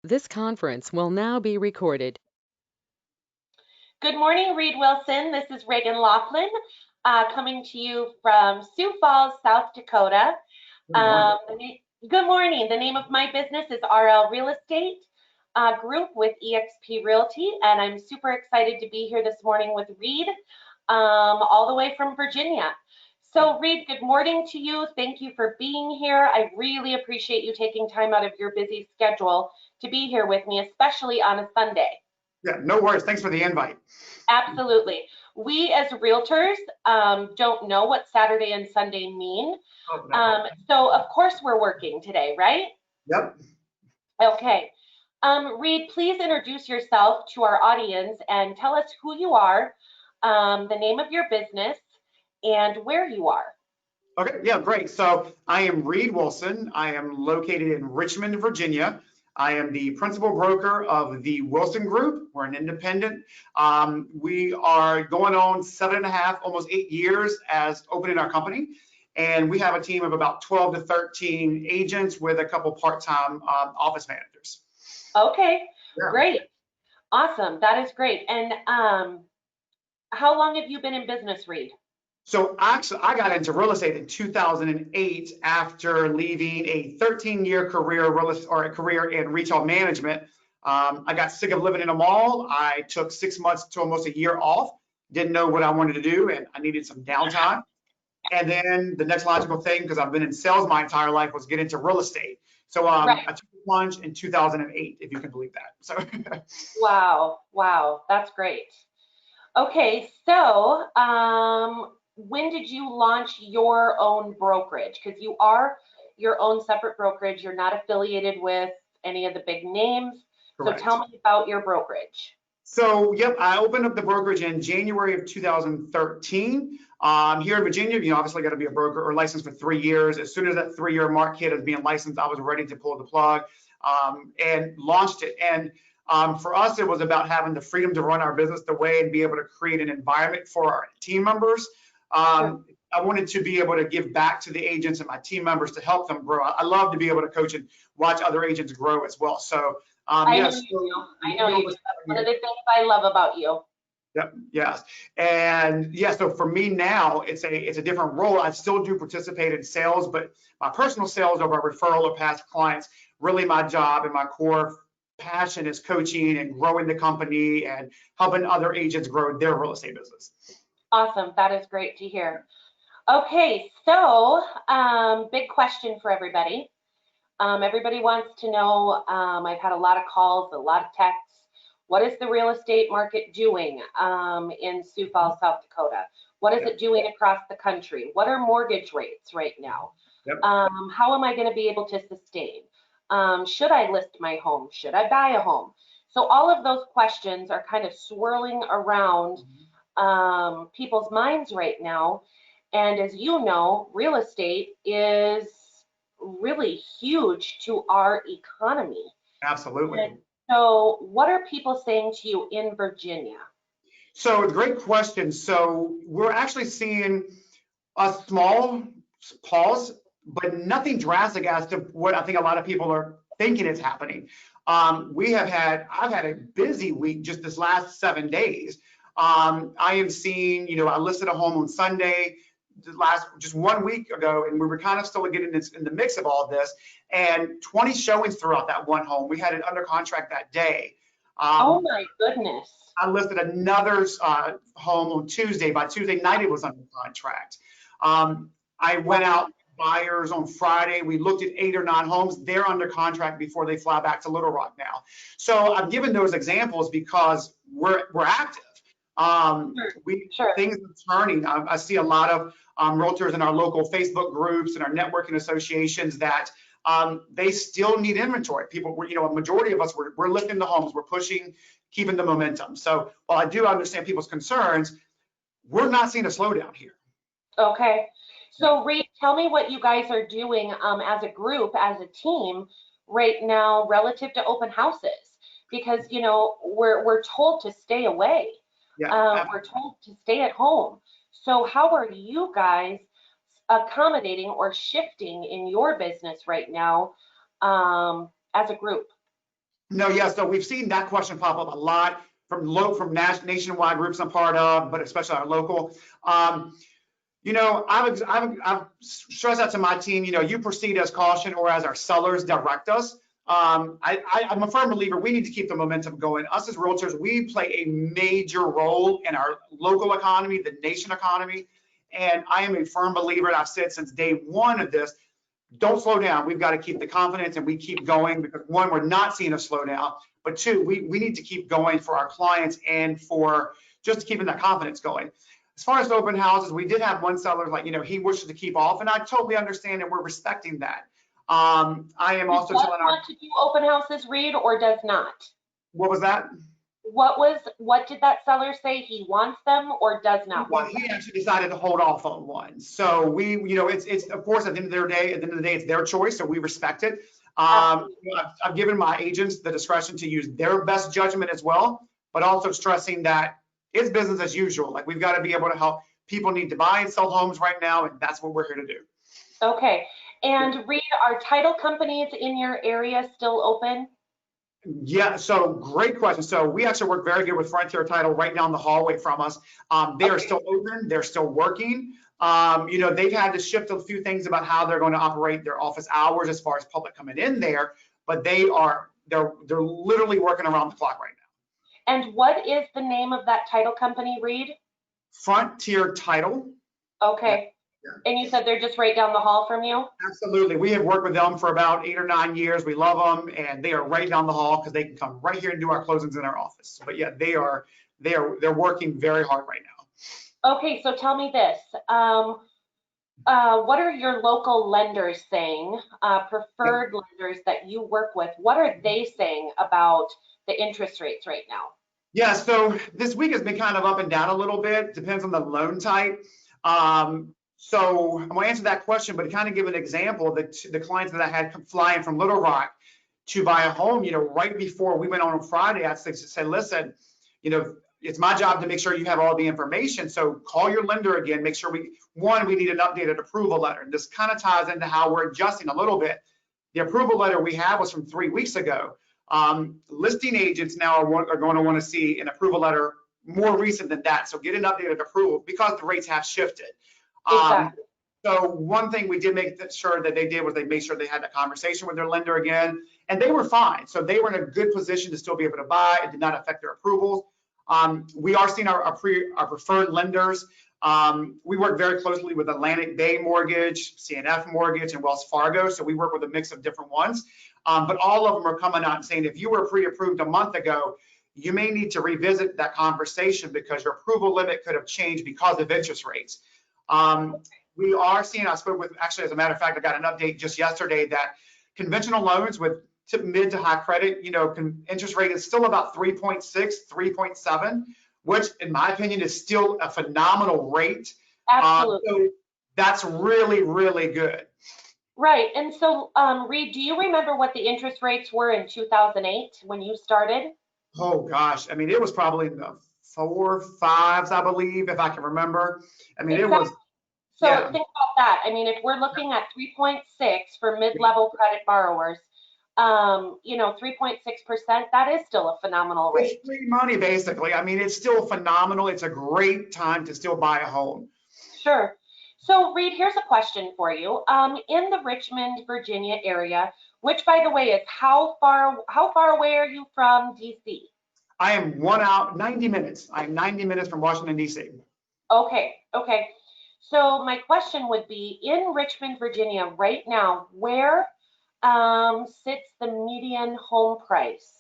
This conference will now be recorded. Good morning, Reed Wilson. This is Reagan Laughlin coming to you from Sioux Falls, South Dakota. Good morning. Good morning. The name of my business is RL Real Estate Group with eXp Realty, and I'm super excited to be here this morning with Reed, all the way from Virginia. So, Reed, good morning to you. Thank you for being here. I really appreciate you taking time out of your busy schedule to be here with me, especially on a Sunday. Yeah, no worries. Thanks for the invite. Absolutely. We as realtors don't know what Saturday and Sunday mean. Oh, no. So of course we're working today, right? Yep. Okay. Reed, please introduce yourself to our audience and tell us who you are, the name of your business, and where you are. Okay. Yeah, great. So I am Reed Wilson. I am located in Richmond, Virginia. I am the principal broker of the Wilson Group. We're an independent. We are going on 7.5, almost 8 years as opening our company. And we have a team of about 12 to 13 agents with a couple part-time office managers. Okay, Yeah. great. Awesome. That is great. And how long have you been in business, Reed? So actually, I got into real estate in 2008 after leaving a 13-year career in retail management. I got sick of living in a mall. I took 6 months to almost a year off. Didn't know what I wanted to do, and I needed some downtime. And then the next logical thing, because I've been in sales my entire life, was get into real estate. So Right. I took the plunge in 2008, if you can believe that. So Wow, that's great. Okay, so when did you launch your own brokerage? Because you are your own separate brokerage. You're not affiliated with any of the big names. So correct. tell me about your brokerage. So, yep, I opened up the brokerage in January of 2013. Here in Virginia, you obviously got to be a broker or licensed for 3 years. As soon as that 3-year mark hit as being licensed, I was ready to pull the plug and launched it. And for us, it was about having the freedom to run our business the way and be able to create an environment for our team members. Sure. I wanted to be able to give back to the agents and my team members to help them grow. I love to be able to coach and watch other agents grow as well. So, I know yes. you do. I know you do. That's one of the things I love about you. Yep. Yes. And yeah, so for me now, it's a different role. I still do participate in sales, but my personal sales or my referral or past clients, really my job and my core passion is coaching and growing the company and helping other agents grow their real estate business. Awesome. That is great to hear. Okay, so big question for everybody. Everybody wants to know, I've had a lot of calls, a lot of texts. What is the real estate market doing in Sioux Falls, South Dakota? What is it doing across the country? What are mortgage rates right now? Yep. How am I going to be able to sustain? Should I list my home? Should I buy a home? So all of those questions are kind of swirling around people's minds right now. And as you know, real estate is really huge to our economy. Absolutely. And so what are people saying to you in Virginia? So it's a great question. So we're actually seeing a small pause, but nothing drastic as to what I think a lot of people are thinking is happening. I've had a busy week just this last 7 days. I am seeing, I listed a home on Sunday just 1 week ago, and we were kind of still getting this in the mix of all of this, and 20 showings throughout that one home. We had it under contract that day. Oh my goodness. I listed another home on Tuesday. By Tuesday night, it was under contract. I went out buyers on Friday. We looked at 8 or 9 homes. They're under contract before they fly back to Little Rock now. So I've given those examples because we're active. Sure. Things are turning. I see a lot of realtors in our local Facebook groups and our networking associations that they still need inventory. People, a majority of us, we're lifting the homes, we're pushing, keeping the momentum. So while I do understand people's concerns, we're not seeing a slowdown here. Okay. So Reed, tell me what you guys are doing as a group, as a team right now relative to open houses, because we're told to stay away. Yeah, We're told to stay at home. So how are you guys accommodating or shifting in your business right now as a group? No, yeah, so we've seen that question pop up a lot from nationwide groups I'm part of, but especially our local. I've stressed out to my team, you proceed as caution or as our sellers direct us. I'm a firm believer we need to keep the momentum going. Us as realtors, we play a major role in our local economy, the nation economy. And I am a firm believer, and I've said since day one of this, don't slow down. We've got to keep the confidence and we keep going because one, we're not seeing a slowdown, but two, we need to keep going for our clients and for just keeping that confidence going. As far as open houses, we did have one seller, he wishes to keep off, and I totally understand and we're respecting that. I am also Does telling want to do open houses, Reed, or does not? what was that? What did that seller say? He wants them or does not Well, want he them? actually decided to hold off on one. So it's of course at the end of the day, it's their choice, so we respect it. Absolutely. I've given my agents the discretion to use their best judgment as well, but also stressing that it's business as usual. Like we've got to be able to help. People need to buy and sell homes right now, and that's what we're here to do. Okay. And Reed, are title companies in your area still open? Yeah, so great question. So we actually work very good with Frontier Title right down the hallway from us. They are still open. They're still working. They've had to shift a few things about how they're going to operate their office hours as far as public coming in there, but they're literally working around the clock right now. And what is the name of that title company, Reed? Frontier Title. Okay. Yeah. And you said they're just right down the hall from you? Absolutely. We have worked with them for about 8 or 9 years. We love them, and they are right down the hall because they can come right here and do our closings in our office. But yeah, they're working very hard right now. Okay, so tell me this. What are your local lenders saying, preferred lenders that you work with? What are they saying about the interest rates right now? Yeah, so this week has been kind of up and down a little bit. Depends on the loan type. So I'm going to answer that question, but to kind of give an example, the clients that I had flying from Little Rock to buy a home, right before we went on Friday, I said, listen, it's my job to make sure you have all the information. So call your lender again, make sure we need an updated approval letter. And this kind of ties into how we're adjusting a little bit. The approval letter we have was from 3 weeks ago. Listing agents now are going to want to see an approval letter more recent than that. So get an updated approval because the rates have shifted. Exactly. So one thing we did make sure that they did was they made sure they had a conversation with their lender again, and they were fine. So they were in a good position to still be able to buy. It did not affect their approvals. We are seeing our preferred lenders. We work very closely with Atlantic Bay Mortgage, CNF Mortgage, and Wells Fargo. So we work with a mix of different ones. But all of them are coming out and saying, if you were pre-approved a month ago, you may need to revisit that conversation because your approval limit could have changed because of interest rates. We are seeing, I spoke with, actually, as a matter of fact, I got an update just yesterday that conventional loans with mid to high credit, interest rate is still about 3.6, 3.7, which in my opinion is still a phenomenal rate. Absolutely. So that's really, really good. Right. And so, Reed, do you remember what the interest rates were in 2008 when you started? Oh gosh, I mean, it was probably in the 4, 5s, I believe, if I can remember. I mean, exactly. It was. So yeah. Think about that. I mean, if we're looking at 3.6 for mid-level credit borrowers, 3.6%, that is still a phenomenal rate. It's free money, basically. I mean, it's still phenomenal. It's a great time to still buy a home. Sure. So, Reed, here's a question for you. In the Richmond, Virginia area, which, by the way, is how far away are you from DC? I am 90 minutes. I am 90 minutes from Washington, DC. Okay. So my question would be, in Richmond, Virginia, right now, where sits the median home price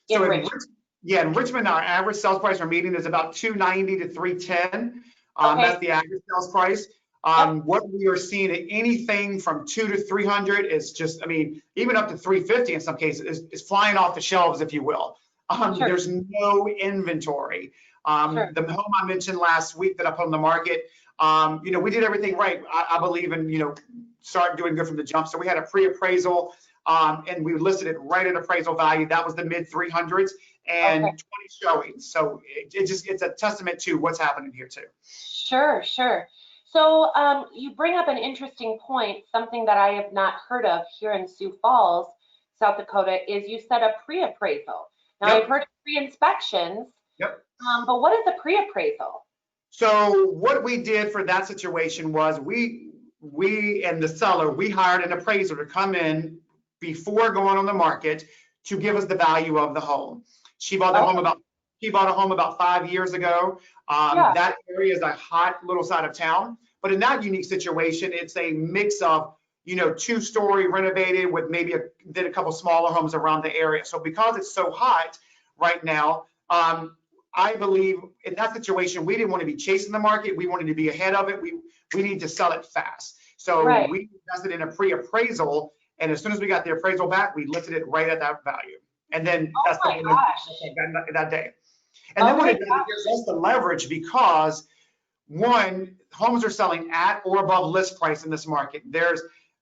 in Richmond? In Richmond, our average sales price for median is about 290 to 310. Okay. That's the average sales price. Yep. What we are seeing at anything from 2 to 300 is just, I mean, even up to 350 in some cases is flying off the shelves, if you will. Sure. There's no inventory. Sure. The home I mentioned last week that I put on the market, we did everything right. I believe in, start doing good from the jump. So we had a pre-appraisal and we listed it right at appraisal value. That was the mid 300s and 20 showings. So it's a testament to what's happening here too. Sure. So you bring up an interesting point, something that I have not heard of here in Sioux Falls. South Dakota, is you set a pre-appraisal. Now, I've Yep. heard of pre-inspections, Yep. but what is a pre-appraisal? So what we did for that situation was we and the seller, we hired an appraiser to come in before going on the market to give us the value of the home. She bought the home Okay. about she bought a home about 5 years ago. Yeah. That area is a hot little side of town, but in that unique situation, it's a mix of, two-story renovated with maybe did a couple smaller homes around the area. So because it's so hot right now, I believe in that situation, we didn't want to be chasing the market. We wanted to be ahead of it. We need to sell it fast. So Right. we invested in a pre-appraisal, and as soon as we got the appraisal back, we listed it right at that value. And then Oh that's the my one gosh. that day. And then what Okay, it does, it gives us the leverage because one, homes are selling at or above list price in this market.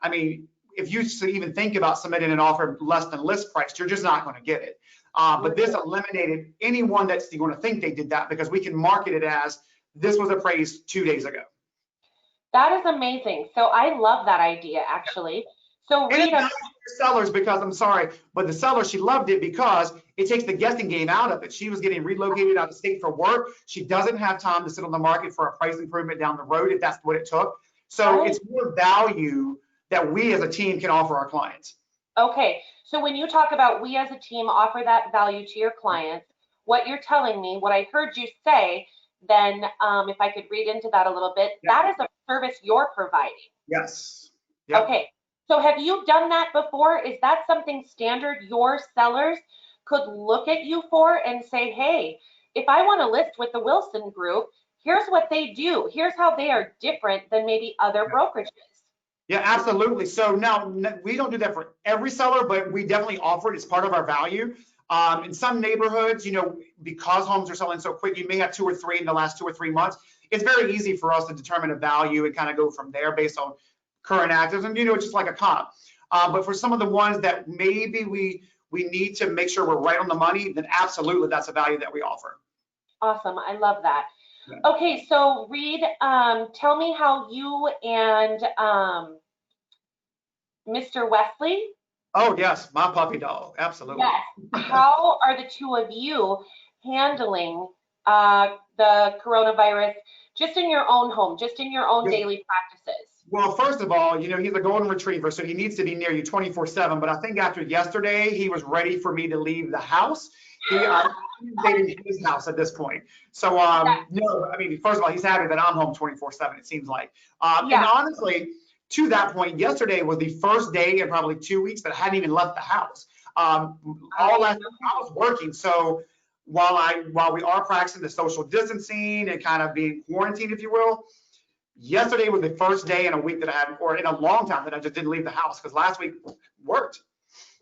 I mean, if you even think about submitting an offer less than list price, you're just not going to get it. But this eliminated anyone that's going to think they did that because we can market it as this was appraised 2 days ago. that is amazing. So I love that idea, actually. So And it's Rita, nice for sellers because I'm sorry, but the seller, she loved it because it takes the guessing game out of it. She was getting relocated out of state for work. She doesn't have time to sit on the market for a price improvement down the road if that's what it took. So right? it's more value that we as a team can offer our clients. Okay, so when you talk about we as a team offer that value to your clients, what you're telling me, what I heard you say, then if I could read into that a little bit, Yeah. that is a service you're providing. Yes. Yep. Okay, so have you done that before? Is that something standard your sellers could look at you for and say, hey, if I want to list with the Wilson Group, here's what they do. Here's how they are different than maybe other brokerages. Yeah, absolutely. So now we don't do that for every seller, but we definitely offer it as part of our value. In some neighborhoods, because homes are selling so quick, you may have 2 or 3 in the last 2 or 3 months. It's very easy for us to determine a value and kind of go from there based on current actives and, just like a comp. But for some of the ones that maybe we need to make sure we're right on the money, then absolutely that's a value that we offer. Awesome, I love that. Yeah. Okay, so Reed, tell me how you and Mr. Wesley, Oh, yes, my puppy dog. Absolutely. yes, how are the two of you handling the coronavirus just in your own home, just in your own Yeah. daily practices? Well, first of all, he's a golden retriever, so he needs to be near you 24/7. But I think after yesterday, he was ready for me to leave the house. I'm invading his house at this point. So, no, I mean, first of all, he's happy that I'm home 24/7, it seems like. And Yeah. honestly, to that point, yesterday was the first day in probably 2 weeks that I hadn't even left the house. All that I was working. So while we are practicing the social distancing and kind of being quarantined, if you will, yesterday was the first day in a week that I had, or in a long time that I just didn't leave the house because last week worked.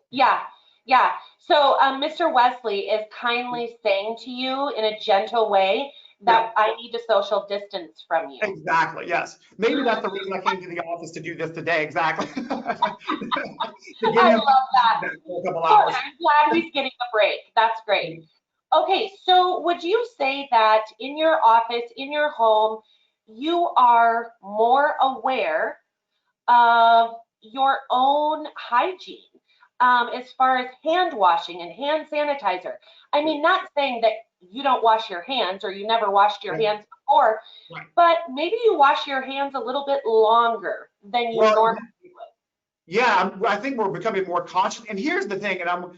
Yeah, yeah. So Mr. Wesley is kindly saying to you in a gentle way that I need to social distance from you. Exactly, yes. Maybe that's the reason I came to the office to do this today, exactly. To give I him love that. for a couple Good. hours. I'm glad he's getting a break. That's great. Okay, so would you say that in your office, in your home, you are more aware of your own hygiene as far as hand washing and hand sanitizer? I mean, not saying that you don't wash your hands or you never washed your hands before, Right. but maybe you wash your hands a little bit longer than you normally would. Yeah, I think we're becoming more conscious. And here's the thing, and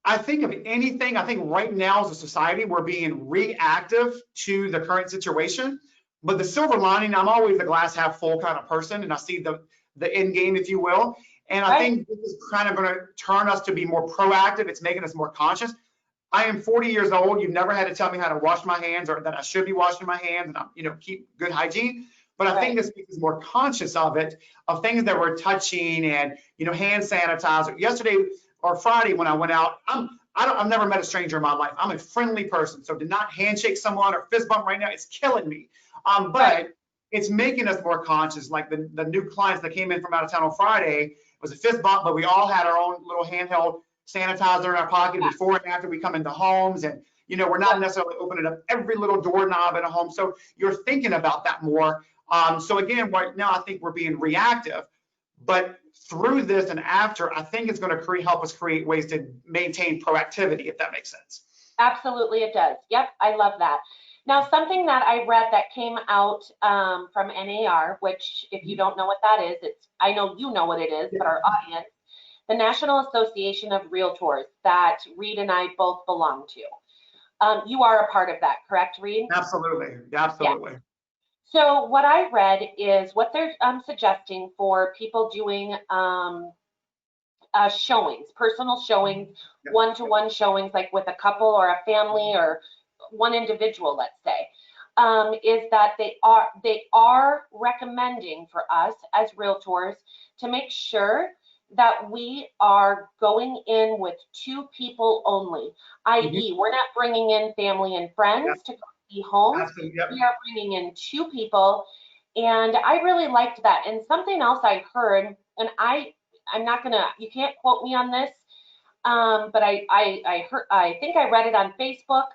I think of anything, I think right now as a society, we're being reactive to the current situation. But the silver lining, I'm always a glass half full kind of person, and I see the end game, if you will. And I think this is kind of going to turn us to be more proactive. It's making us more conscious. I am 40 years old. You've never had to tell me how to wash my hands or that I should be washing my hands and keep good hygiene. But I think this makes us more conscious of it, of things that we're touching and, hand sanitizer. Yesterday or Friday when I went out, I've never met a stranger in my life. I'm a friendly person. So to not handshake someone or fist bump right now, it's killing me. But it's making us more conscious. Like the new clients that came in from out of town on Friday, it was a fist bump, but we all had our own little handheld sanitizer in our pocket before and after we come into homes. And, we're not necessarily opening up every little doorknob in a home. So you're thinking about that more. So again, right now, I think we're being reactive. But through this and after, I think it's going to help us create ways to maintain proactivity, if that makes sense. Absolutely, it does. Yep, I love that. Now, something that I read that came out from NAR, which if you don't know what that is, I know you know what it is, but our audience, the National Association of Realtors that Reed and I both belong to. You are a part of that, correct, Reed? Absolutely, absolutely. Yeah. So what I read is what they're suggesting for people doing showings, personal showings, one-to-one showings, like with a couple or a family or one individual, let's say, is that they are recommending for us as realtors to make sure that we are going in with 2 people only, i.e., we're not bringing in family and friends to go see homes. Absolutely. Yep. We are bringing in 2 people, and I really liked that. And something else I heard, and I'm not gonna, you can't quote me on this, but I think I read it on Facebook,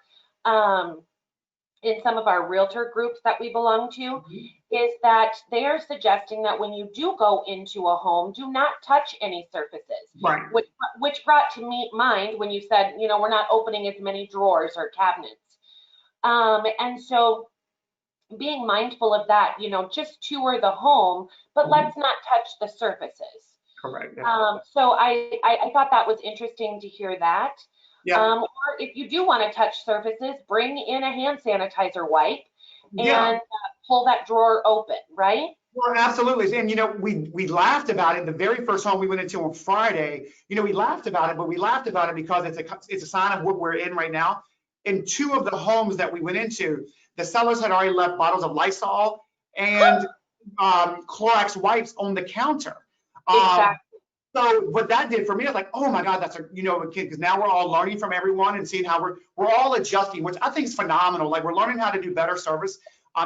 in some of our realtor groups that we belong to, is that they are suggesting that when you do go into a home, do not touch any surfaces. Right. Which brought to me mind when you said, we're not opening as many drawers or cabinets. And so being mindful of that, just tour the home, but let's not touch the surfaces. Correct. Yeah. So I thought that was interesting to hear that. Yeah. Or if you do want to touch surfaces, bring in a hand sanitizer wipe Yeah. and pull that drawer open, right? Well, absolutely. And, we laughed about it. The very first home we went into on Friday, we laughed about it, but we laughed about it because it's a sign of what we're in right now. In 2 of the homes that we went into, the sellers had already left bottles of Lysol and Clorox wipes on the counter. Exactly. So what that did for me, I was like, oh my God, that's because now we're all learning from everyone and seeing how we're all adjusting, which I think is phenomenal. Like, we're learning how to do better service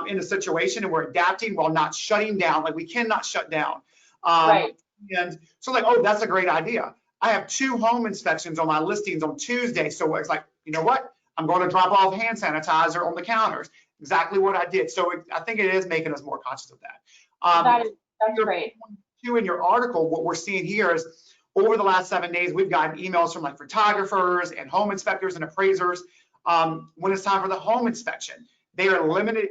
in the situation, and we're adapting while not shutting down. Like, we cannot shut down. Right. And so, like, oh, that's a great idea. I have 2 home inspections on my listings on Tuesday. So it's like, you know what? I'm going to drop off hand sanitizer on the counters. Exactly what I did. So I think it is making us more conscious of that. That's great. In your article, what we're seeing here is over the last 7 days, we've gotten emails from like photographers and home inspectors and appraisers. When it's time for the home inspection, they are limiting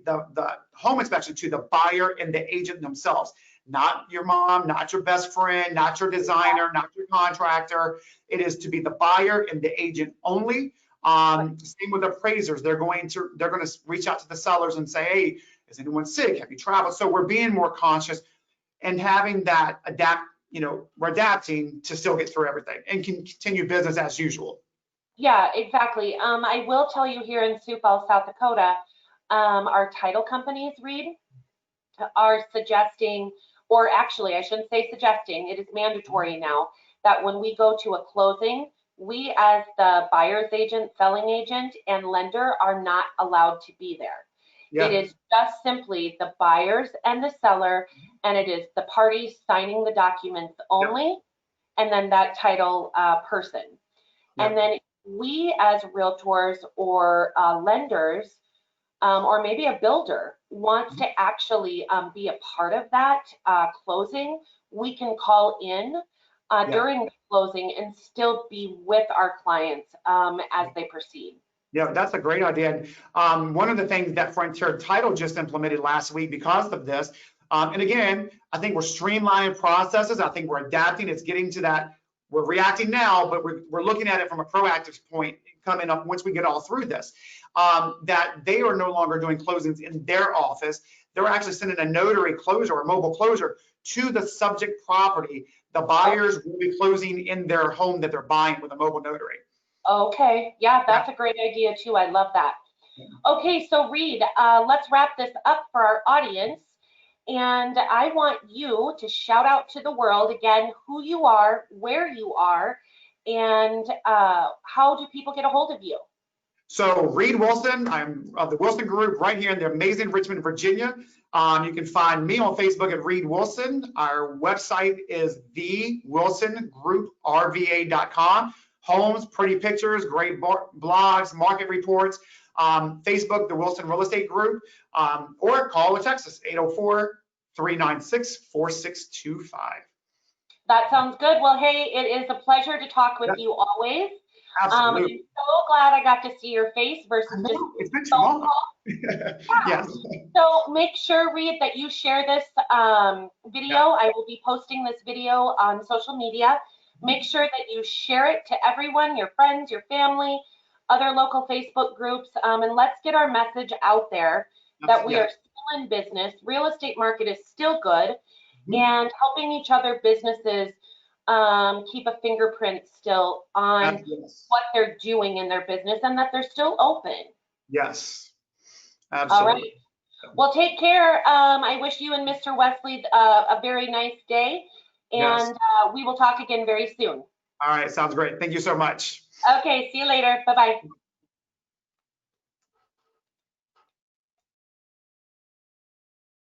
the home inspection to the buyer and the agent themselves, not your mom, not your best friend, not your designer, not your contractor. It is to be the buyer and the agent only. Same with appraisers. They're going to reach out to the sellers and say, hey, is anyone sick? Have you traveled? So we're being more conscious and having that we're adapting to still get through everything and can continue business as usual. Yeah, exactly. I will tell you, here in Sioux Falls, South Dakota, our title companies, Reed, are suggesting, or actually I shouldn't say suggesting, it is mandatory now that when we go to a closing, we as the buyer's agent, selling agent, and lender are not allowed to be there. Yeah. It is just simply the buyers and the seller, and it is the parties signing the documents only, and then that title person. And then we as realtors or lenders, or maybe a builder wants to actually be a part of that closing, we can call in during the closing and still be with our clients as they proceed. Yeah, that's a great idea. One of the things that Frontier Title just implemented last week because of this, and again, I think we're streamlining processes. I think we're adapting. It's getting to that. We're reacting now, but we're looking at it from a proactive point coming up once we get all through this, that they are no longer doing closings in their office. They're actually sending a notary closure or mobile closure to the subject property. The buyers will be closing in their home that they're buying with a mobile notary. Okay, yeah, that's a great idea too. I love that. Okay, so Reed, let's wrap this up for our audience. And I want you to shout out to the world again who you are, where you are, and how do people get a hold of you? So Reed Wilson, I'm of the Wilson Group right here in the amazing Richmond, Virginia. You can find me on Facebook at Reed Wilson. Our website is thewilsongrouprva.com. Homes, pretty pictures, great blogs, market reports. Facebook, the Wilson Real Estate Group, or call or text us, 396-4625. That sounds good. Well, hey, it is a pleasure to talk with you always. I'm Absolutely. so glad I got to see your face versus I just know, it's been too phone long. call. Yes. So make sure, Reed, that you share this video. I will be posting this video on social media. Make sure that you share it to everyone, your friends, your family, other local Facebook groups, and let's get our message out there that we are still in business. Real estate market is still good, and helping each other businesses keep a fingerprint still on what they're doing in their business and that they're still open. Yes, All absolutely. right. Well, take care. I wish you and Mr. Wesley a very nice day, and we will talk again very soon. All right, sounds great. Thank you so much. Okay, see you later. Bye-bye.